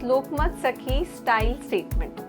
लोकमत सखी style statement.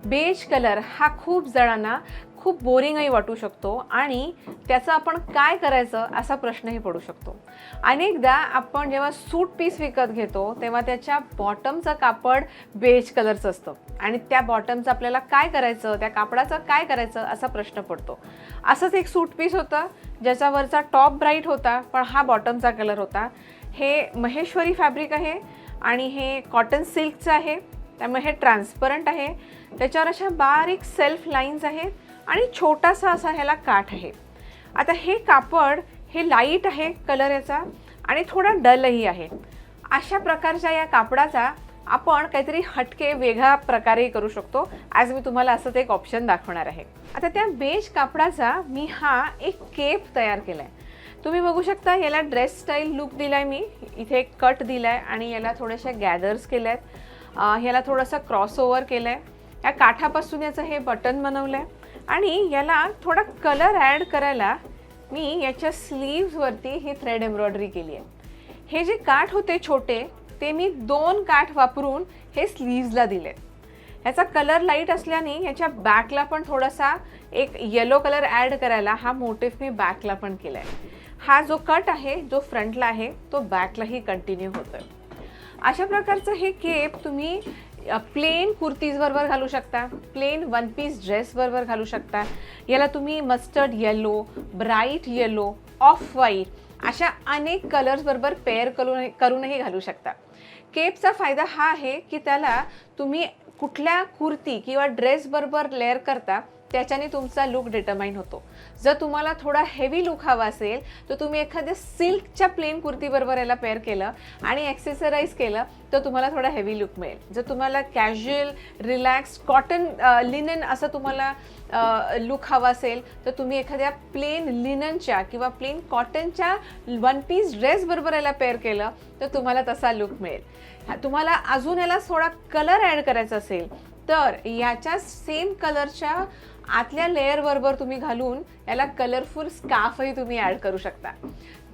Beige colour हा खूप जणांना खूप बोरिंगही वाटू शकतो आणि त्याचं आपण काय करायचं असा प्रश्नही पडू शकतो. अनेकदा आपण जेव्हा सूट पीस विकत घेतो तेव्हा त्याच्या बॉटमचं कापड बेज कलरचं असतं आणि त्या बॉटमचं आपल्याला काय करायचं, त्या कापडाचं काय करायचं असा प्रश्न पडतो. असंच एक सूट पीस होतं ज्याच्यावरचा टॉप ब्राईट होता पण हा बॉटमचा कलर होता. हे महेश्वरी फॅब्रिक आहे आणि हे कॉटन सिल्कचं आहे, त्यामुळे हे ट्रान्सपरंट आहे. त्याच्यावर अशा बारीक सेल्फ लाईन्स आहेत आणि छोटासा असा ह्याला काठ आहे. आता हे कापड हे लाईट आहे कलर याचा आणि थोडा डलही आहे. अशा प्रकारच्या या कापडाचा आपण काहीतरी हटके वेगळ्या प्रकारे करू शकतो. आज मी तुम्हाला असंच एक ऑप्शन दाखवणार आहे. आता त्या बेज कापडाचा मी हा एक केप तयार केला आहे. तुम्ही बघू शकता याला ड्रेस स्टाईल लुक दिला आहे मी. इथे एक कट दिला आहे आणि याला थोडेसे गॅदर्स केले आहेत. ह्याला थोडंसं क्रॉसओव्हर केलं आहे. या काठापासून याचं हे बटन बनवलं आहे आणि याला थोडा कलर ॲड करायला मी याच्या स्लीव्सवरती ही थ्रेड एम्ब्रॉयडरी केली आहे. हे जे काठ होते छोटे ते मी 2 काठ वापरून हे स्लीव्सला दिले. ह्याचा कलर लाईट असल्याने ह्याच्या बॅकला पण थोडासा एक येलो कलर ॲड करायला हा मोटिफ मी बॅकला पण केला आहे. हा जो कट आहे जो फ्रंटला आहे तो बॅकलाही कंटिन्यू होतो आहे. अशा प्रकारचं हे केप तुम्ही प्लेन कुर्तीज बरोबर घालू शकता, प्लेन वन पीस ड्रेस बरोबर घालू शकता. याला तुम्ही mustard yellow, bright yellow, off white अशा अनेक कलर्स बरोबर पेअर करूनही घालू शकता. केपचा फायदा हा आहे की त्याला तुम्ही कुठल्या कुर्ती किंवा ड्रेस बरोबर लेअर करता त्याच्याने तुमचा लुक डिटरमाइन होतो. जर तुम्हाला थोडा हेवी लुक हवा असेल तर तुम्ही एखाद्या सिल्कच्या प्लेन कुर्तीबरोबर याला पेअर केलं आणि ॲक्सेसराईज केलं तर तुम्हाला थोडा हेवी लुक मिळेल. जर तुम्हाला कॅज्युअल रिलॅक्स कॉटन लिनन असं तुम्हाला लुक हवा असेल तर तुम्ही एखाद्या प्लेन लिननच्या किंवा प्लेन कॉटनच्या वन पीस ड्रेसबरोबर याला पेअर केलं तर तुम्हाला तसा लुक मिळेल. तुम्हाला अजून याला थोडा कलर ॲड करायचा असेल तर याच्या सेम कलरच्या आतल्या लेअर बरोबर तुम्ही घालून याला कलरफुल स्कार्फही तुम्ही ॲड करू शकता.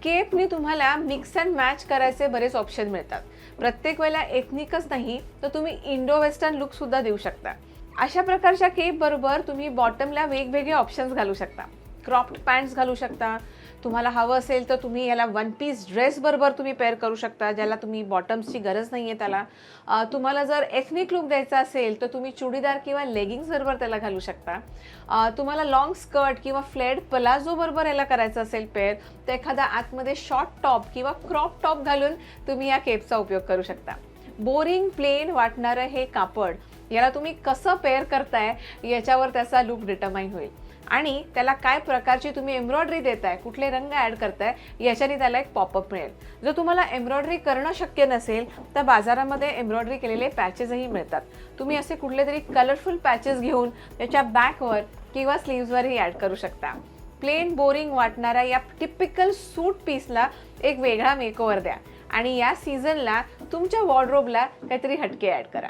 केपनी तुम्हाला मिक्स अँड मॅच करायचे बरेच ऑप्शन मिळतात. प्रत्येक वेळेला एथनिकच नाही तर तुम्ही इंडो वेस्टर्न लुकसुद्धा देऊ शकता. अशा प्रकारच्या केप बरोबर तुम्ही बॉटमला वेगवेगळे ऑप्शन्स घालू शकता. क्रॉप्ड पॅन्ट्स घालू शकता. तुम्हाला हवं असेल तर तुम्ही याला वन पीस ड्रेस बरोबर तुम्ही पेअर करू शकता ज्याला तुम्ही बॉटम्सची गरज नाही आहे त्याला. तुम्हाला जर एथनिक लुक द्यायचा असेल तर तुम्ही चुडीदार किंवा लेगिंग्स बरोबर त्याला घालू शकता. तुम्हाला लॉंग स्कर्ट किंवा फ्लेड प्लाझो बरोबर याला करायचं असेल पेअर तर एखादा आतमध्ये शॉर्ट टॉप किंवा क्रॉप टॉप घालून तुम्ही या केपचा उपयोग करू शकता. बोरिंग प्लेन वाटणारं हे कापड याला तुम्ही कसं पेअर करताय याच्यावर त्याचा लुक डिटरमाइन होईल आणि त्याला काय प्रकारची तुम्ही एम्ब्रॉयडरी देताय, कुठले रंग ॲड करताय याच्याने त्याला एक पॉपअप मिळेल. जर तुम्हाला एम्ब्रॉयडरी करणं शक्य नसेल तर बाजारामध्ये एम्ब्रॉयडरी केलेले पॅचेसही मिळतात. तुम्ही असे कुठले तरी कलरफुल पॅचेस घेऊन त्याच्या बॅकवर किंवा स्लीव्सवरही ॲड करू शकता. प्लेन बोरिंग वाटणाऱ्या या टिपिकल सूट पीसला एक वेगळा मेकओव्हर द्या आणि या सीझनला तुमच्या वॉर्डरोबला काहीतरी हटके ॲड करा.